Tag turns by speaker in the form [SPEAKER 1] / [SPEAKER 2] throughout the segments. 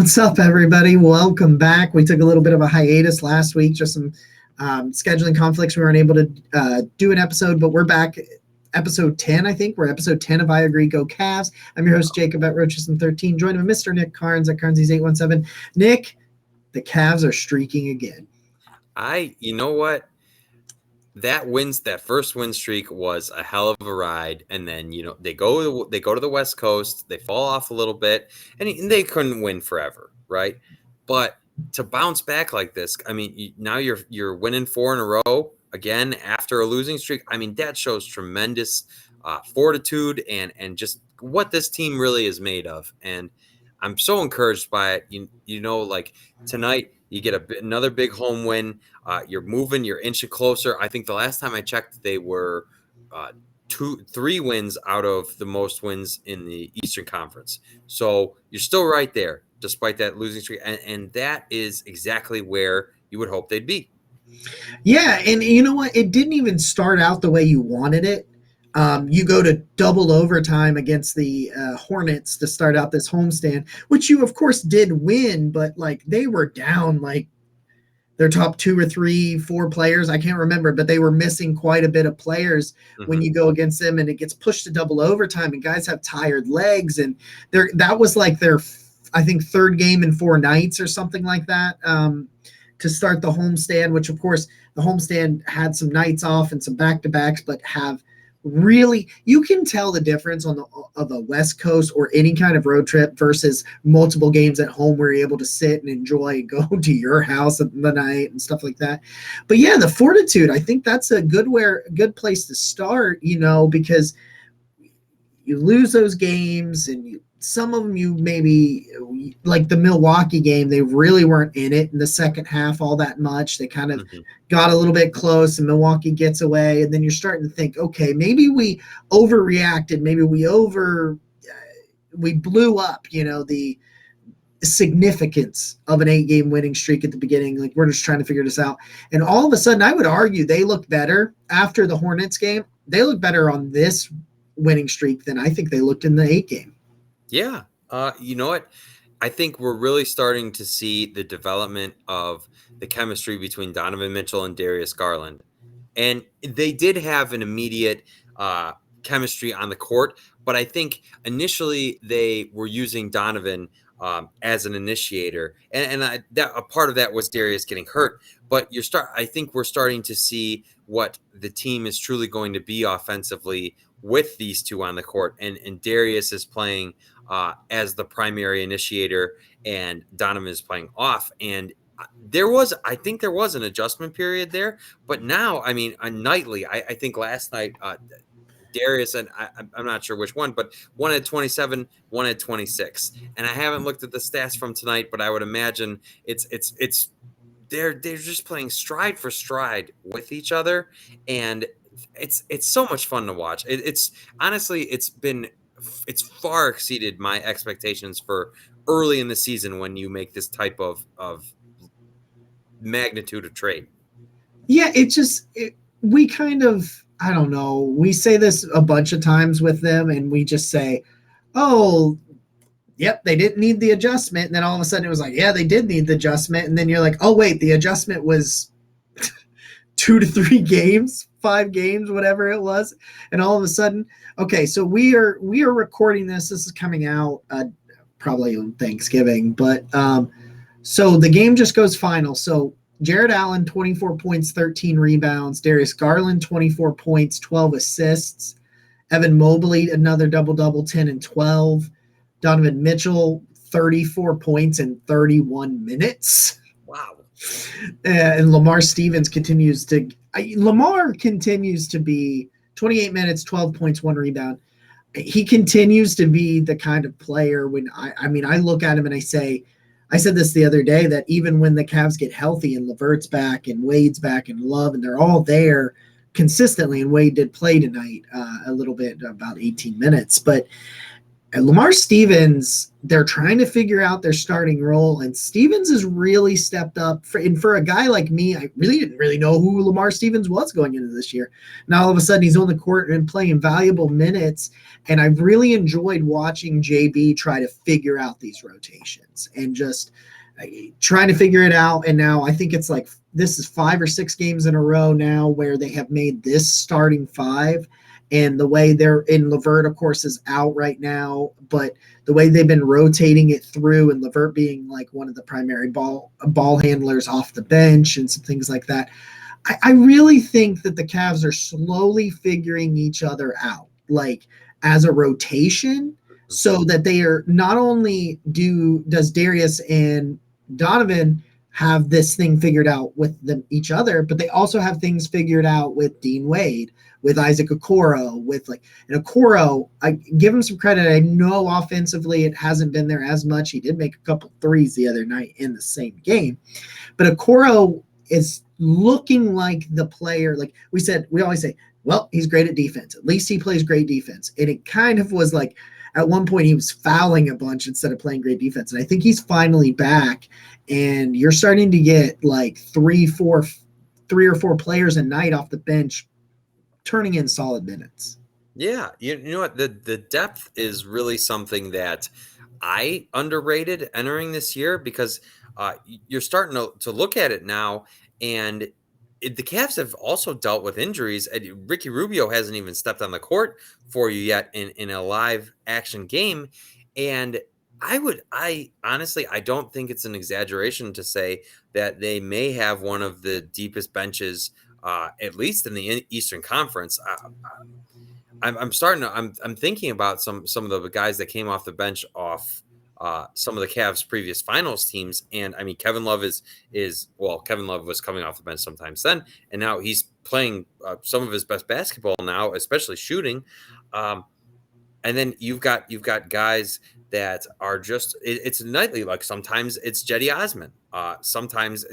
[SPEAKER 1] What's up, everybody? Welcome back. We took a little bit of a hiatus last week, just some scheduling conflicts. We weren't able to do an episode, but we're back. Episode 10, I think. We're episode 10 of I Agree, Go Cavs. I'm your host, Jacob at Rocheston13, joined with Mr. Nick Carnes at Carnesies817. Nick, the Cavs are streaking again.
[SPEAKER 2] You know what? That first win streak was a hell of a ride, and then they go to the West Coast, they fall off a little bit, and they couldn't win forever, right? But to bounce back like this, I mean, now you're winning 4 in a row again after a losing streak. I mean, that shows tremendous fortitude and just what this team really is made of, and I'm so encouraged by it. Like tonight, you get another big home win. You're inching closer. I think the last time I checked, they were 3 wins out of the most wins in the Eastern Conference. So you're still right there, despite that losing streak. And that is exactly where you would hope they'd be.
[SPEAKER 1] Yeah, and you know what? It didn't even start out the way you wanted it. You go to double overtime against the Hornets to start out this homestand, which you, of course, did win, but they were down their top 2 or 3, 4 players. I can't remember, but they were missing quite a bit of players when you go against them, and it gets pushed to double overtime, and guys have tired legs, and that was their, I think, 3rd game in 4 nights or something like that to start the homestand, which, of course, the homestand had some nights off and some back-to-backs, but you can tell the difference on the West Coast or any kind of road trip versus multiple games at home where you're able to sit and enjoy and go to your house at the night and stuff like that. But yeah, the fortitude, I think that's a good place to start, because you lose those games and some of them you maybe, like the Milwaukee game, they really weren't in it in the second half all that much. They kind of got a little bit close and Milwaukee gets away. And then you're starting to think, okay, maybe we overreacted. Maybe we blew up, the significance of an 8-game winning streak at the beginning. We're just trying to figure this out. And all of a sudden, I would argue they looked better after the Hornets game. They look better on this winning streak than I think they looked in the 8 game.
[SPEAKER 2] Yeah. You know what? I think we're really starting to see the development of the chemistry between Donovan Mitchell and Darius Garland. And they did have an immediate chemistry on the court, but I think initially they were using Donovan as an initiator. And a part of that was Darius getting hurt. But I think we're starting to see what the team is truly going to be offensively with these two on the court. And Darius is playing as the primary initiator, and Donovan is playing off. And I think there was an adjustment period there, but now, I mean, nightly, I think last night, Darius, and I'm not sure which one, but one had 27, one had 26. And I haven't looked at the stats from tonight, but I would imagine they're just playing stride for stride with each other. And it's so much fun to watch. It's honestly, it's far exceeded my expectations for early in the season when you make this type of magnitude of trade.
[SPEAKER 1] Yeah, we kind of, I don't know, we say this a bunch of times with them and we just say, oh, yep, they didn't need the adjustment. And then all of a sudden it was yeah, they did need the adjustment. And then you're like, oh, wait, the adjustment was 2 to 3 games, 5 games, whatever it was. And all of a sudden, okay, so we are recording this. This is coming out probably on Thanksgiving. But so the game just goes final. So Jared Allen, 24 points, 13 rebounds. Darius Garland, 24 points, 12 assists. Evan Mobley, another double-double, 10 and 12. Donovan Mitchell, 34 points in 31 minutes.
[SPEAKER 2] Wow.
[SPEAKER 1] And Lamar continues to be 28 minutes, 12 points, 1 rebound. He continues to be the kind of player when I look at him and I say, I said this the other day, that even when the Cavs get healthy and LeVert's back and Wade's back and Love, and they're all there consistently, and Wade did play tonight a little bit, about 18 minutes, but And Lamar Stevens, they're trying to figure out their starting role, and Stevens has really stepped up. And for a guy like me, I really didn't really know who Lamar Stevens was going into this year. Now all of a sudden he's on the court and playing valuable minutes, and I've really enjoyed watching JB try to figure out these rotations and just trying to figure it out. And now I think it's like this is 5 or 6 games in a row now where they have made this starting five, and the way they're in Levert, of course, is out right now, but the way they've been rotating it through, and Levert being like one of the primary ball handlers off the bench and some things like that, I really think that the Cavs are slowly figuring each other out, like as a rotation, so that they are not only does Darius and Donovan have this thing figured out with them each other, but they also have things figured out with Dean Wade, with Isaac Okoro, with like and Okoro. I give him some credit. I know offensively it hasn't been there as much. He did make a couple threes the other night in the same game, but Okoro is looking like the player. Like we always say, well, he's great at defense. At least he plays great defense. And it kind of was like at one point he was fouling a bunch instead of playing great defense. And I think he's finally back. And you're starting to get like three or four players a night off the bench turning in solid minutes.
[SPEAKER 2] Yeah, you know what? The depth is really something that I underrated entering this year because you're starting to look at it now, and the Cavs have also dealt with injuries. Ricky Rubio hasn't even stepped on the court for you yet in a live action game, and I honestly, I don't think it's an exaggeration to say that they may have one of the deepest benches, at least in the Eastern Conference. I'm starting to I'm thinking about some of the guys that came off the bench off some of the Cavs previous finals teams. And I mean, Kevin Love is well, Kevin Love was coming off the bench sometimes then, and now he's playing some of his best basketball now, especially shooting. Um, and then you've got guys that are just it's nightly. Like sometimes it's Jetty Osman. Sometimes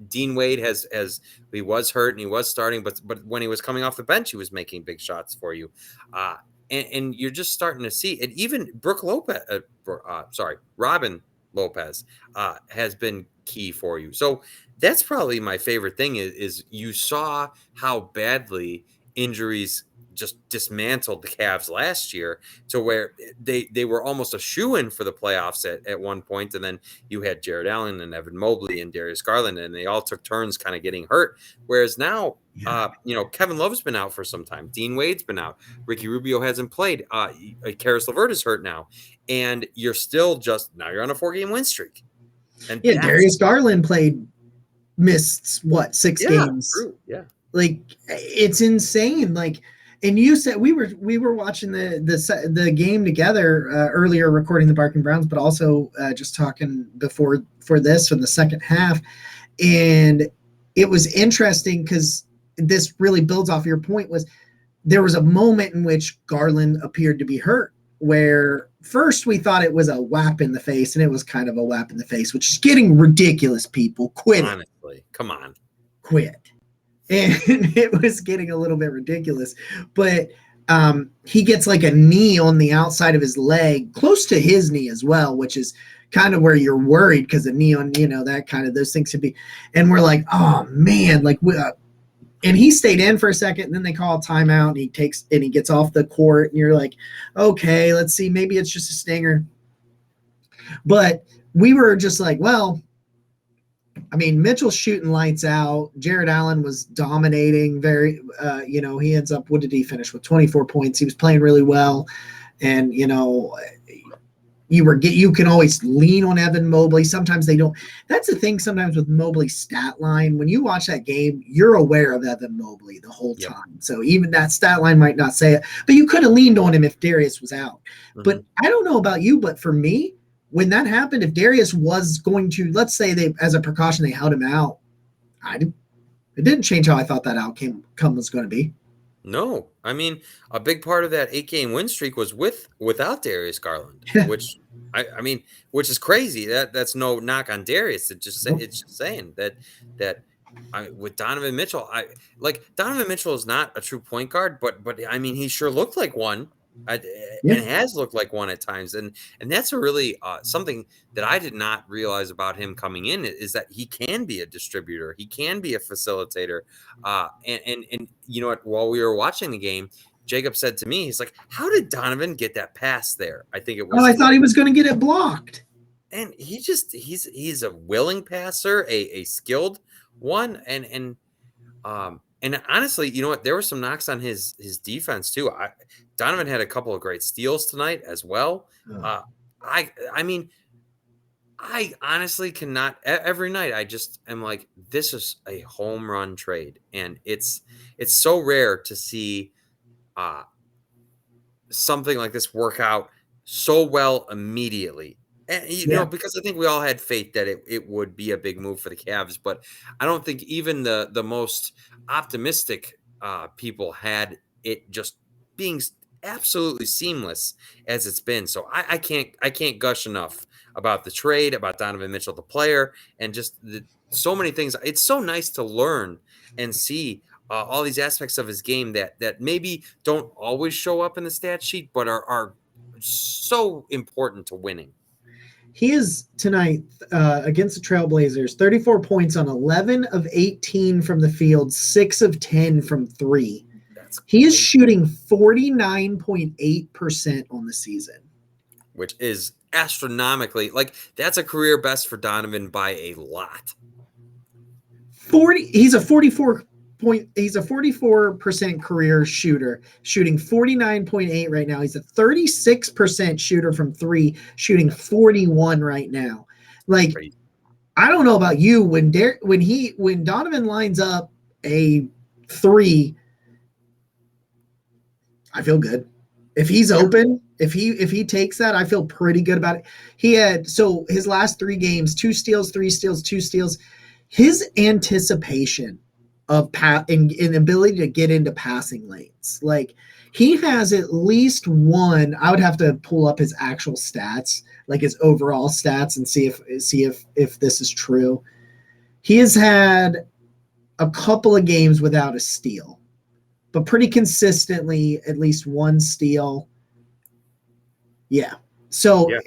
[SPEAKER 2] Dean Wade has he was hurt and he was starting, but when he was coming off the bench, he was making big shots for you. And you're just starting to see it. Even Robin Lopez has been key for you. So that's probably my favorite thing is you saw how badly injuries just dismantled the Cavs last year to where they were almost a shoe-in for the playoffs at one point. And then you had Jared Allen and Evan Mobley and Darius Garland, and they all took turns kind of getting hurt. Whereas now, Kevin Love's been out for some time. Dean Wade's been out. Ricky Rubio hasn't played. Karis LeVert is hurt now. And you're still now you're on a 4-game win streak. And
[SPEAKER 1] yeah, Darius Garland missed what, 6 games?
[SPEAKER 2] True. Yeah.
[SPEAKER 1] Like it's insane. Like, and you said we were watching the game together earlier, recording the Barking Browns, but also just talking for this in the second half, and it was interesting because this really builds off your point. Was there was a moment in which Garland appeared to be hurt, where first we thought it was a whap in the face, and it was kind of a whap in the face, which is getting ridiculous. People quit.
[SPEAKER 2] Honestly, come on,
[SPEAKER 1] quit. And it was getting a little bit ridiculous, but he gets like a knee on the outside of his leg, close to his knee as well, which is kind of where you're worried because the knee on, that kind of those things could be. And we're like, oh man, like, and he stayed in for a second, and then they call a timeout, and he gets off the court, and you're like, okay, let's see, maybe it's just a stinger. But we were just like, well, I mean, Mitchell's shooting lights out. Jared Allen was dominating very, he ends up, what did he finish with? 24 points. He was playing really well. And, you can always lean on Evan Mobley. Sometimes they don't. That's the thing sometimes with Mobley's stat line. When you watch that game, you're aware of Evan Mobley the whole time. So even that stat line might not say it, but you could have leaned on him if Darius was out. Mm-hmm. But I don't know about you, but for me, when that happened, if Darius was going to, let's say they, as a precaution, they held him out, it didn't change how I thought that outcome was going to be.
[SPEAKER 2] No, I mean, a big part of that 8-game win streak was without Darius Garland, which which is crazy. That's no knock on Darius. It's just saying that with Donovan Mitchell, Donovan Mitchell is not a true point guard, but I mean, he sure looked like one I,
[SPEAKER 1] Yeah.
[SPEAKER 2] and has looked like one at times, and that's a really something that I did not realize about him coming in is that he can be a distributor, he can be a facilitator, and you know what? While we were watching the game, Jacob said to me, he's like, "How did Donovan get that pass there?" I think it
[SPEAKER 1] Oh,
[SPEAKER 2] was
[SPEAKER 1] I
[SPEAKER 2] to,
[SPEAKER 1] thought he was going to get it blocked.
[SPEAKER 2] and he's a willing passer, a skilled one, and honestly, you know what? There were some knocks on his defense too. Donovan had a couple of great steals tonight as well.
[SPEAKER 1] Oh.
[SPEAKER 2] Uh, I mean, I honestly cannot. Every night, I just am like, this is a home run trade, and it's so rare to see uh, something like this work out so well immediately. And,
[SPEAKER 1] Yeah.
[SPEAKER 2] because I think we all had faith that it would be a big move for the Cavs, but I don't think even the most optimistic people had it just being absolutely seamless as it's been. So I can't gush enough about the trade, about Donovan Mitchell, the player, and just so many things. It's so nice to learn and see all these aspects of his game that maybe don't always show up in the stat sheet, but are so important to winning.
[SPEAKER 1] He is tonight against the Trailblazers, 34 points on 11 of 18 from the field, 6 of 10 from three.
[SPEAKER 2] That's
[SPEAKER 1] He is
[SPEAKER 2] crazy.
[SPEAKER 1] shooting 49.8% on the season.
[SPEAKER 2] Which is astronomically like that's a career best for Donovan by a lot.
[SPEAKER 1] 40 he's a 44% career shooter, shooting 49.8 right now. He's a 36% shooter from three, shooting 41 right now. Like,
[SPEAKER 2] Crazy.
[SPEAKER 1] I don't know about you, when Donovan lines up a three, I feel good. If he's
[SPEAKER 2] Yeah.
[SPEAKER 1] open, if he takes that, I feel pretty good about it. He had, so his last 3 games, 2 steals, 3 steals, 2 steals. His anticipation of and ability to get into passing lanes, like, he has at least one. I would have to pull up his actual stats, like his overall stats, and see if this is true. He has had a couple of games without a steal, but pretty consistently at least one steal. Yeah. So,
[SPEAKER 2] Yeah.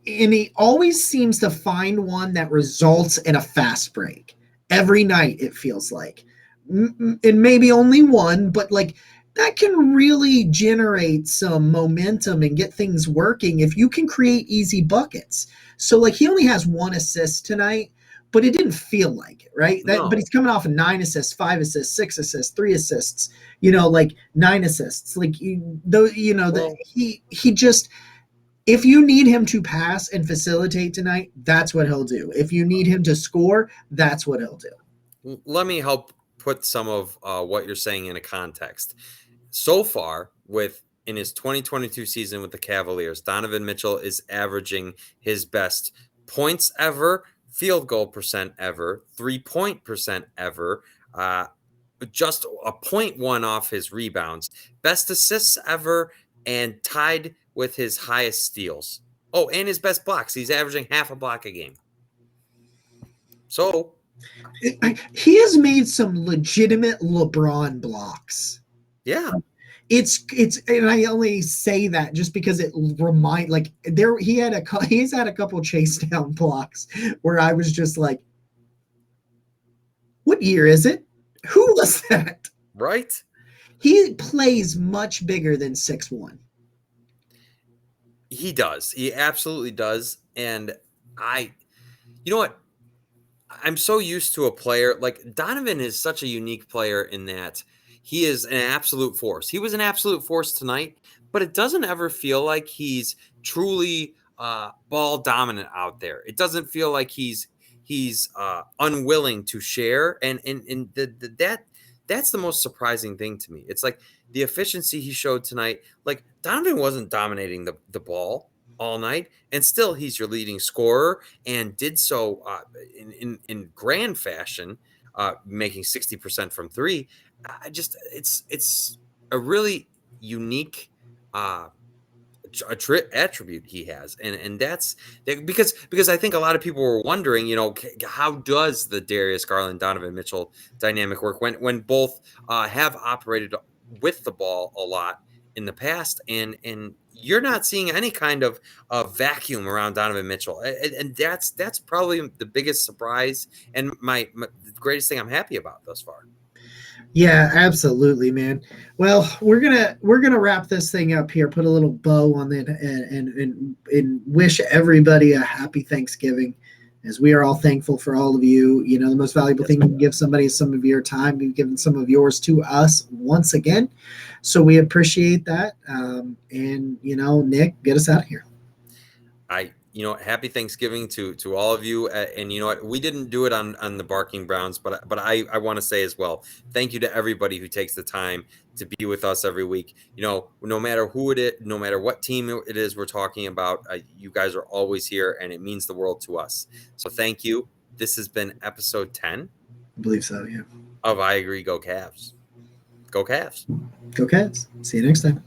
[SPEAKER 1] and he always seems to find one that results in a fast break every night, it feels like. And maybe only one, but like, that can really generate some momentum and get things working if you can create easy buckets. So, like, he only has 1 assist tonight, but it didn't feel like it, right? But
[SPEAKER 2] No.
[SPEAKER 1] he's coming off of 9 assists, 5 assists, 6 assists, 3 assists, like 9 assists. Like, that
[SPEAKER 2] Well,
[SPEAKER 1] he just, if you need him to pass and facilitate tonight, that's what he'll do. If you need him to score, that's what he'll do.
[SPEAKER 2] let me help put some of what you're saying in a context. So far, with in his 2022 season with the Cavaliers, Donovan Mitchell is averaging his best points ever, field goal percent ever, 3-point percent ever, just a point one off his rebounds, best assists ever, and tied with his highest steals. Oh, and his best blocks. He's averaging half a block a game. So,
[SPEAKER 1] He has made some legitimate LeBron blocks.
[SPEAKER 2] yeah.
[SPEAKER 1] It's and I only say that just because it like, he's had a couple chase down blocks where I was just like, what year is it? Who was that?
[SPEAKER 2] Right?
[SPEAKER 1] He plays much bigger than 6'1".
[SPEAKER 2] He does. He absolutely does. And you know what? I'm so used to a player like Donovan is such a unique player in that he is an absolute force. He was an absolute force tonight, but it doesn't ever feel like he's truly ball dominant out there. It doesn't feel like he's unwilling to share, and that's the most surprising thing to me. It's like the efficiency he showed tonight. Like Donovan wasn't dominating the ball all night, and still he's your leading scorer and did so in grand fashion, making 60% from three. I just it's a really unique uh, attribute he has, and that's because I think a lot of people were wondering, how does the Darius Garland Donovan Mitchell dynamic work when both have operated with the ball a lot in the past, and you're not seeing any kind of vacuum around Donovan Mitchell, and that's probably the biggest surprise and my the greatest thing I'm happy about thus far.
[SPEAKER 1] Yeah, absolutely, man. Well, we're gonna wrap this thing up here, put a little bow on it, and wish everybody a happy Thanksgiving, as we are all thankful for all of you. You know, the most valuable
[SPEAKER 2] Yes,
[SPEAKER 1] thing you can give somebody is some of your time. You've given some of yours to us once again, so we appreciate that. And Nick, get us out of here.
[SPEAKER 2] Happy Thanksgiving to all of you, and you know what, we didn't do it on the Barking Browns, but I want to say as well, thank you to everybody who takes the time to be with us every week. No matter who it is, no matter what team it is we're talking about, you guys are always here, and it means the world to us. So thank you. This has been episode 10
[SPEAKER 1] I believe so. Yeah.
[SPEAKER 2] of I Agree. Go Cavs. Go Cavs.
[SPEAKER 1] Go Cats. See you next time.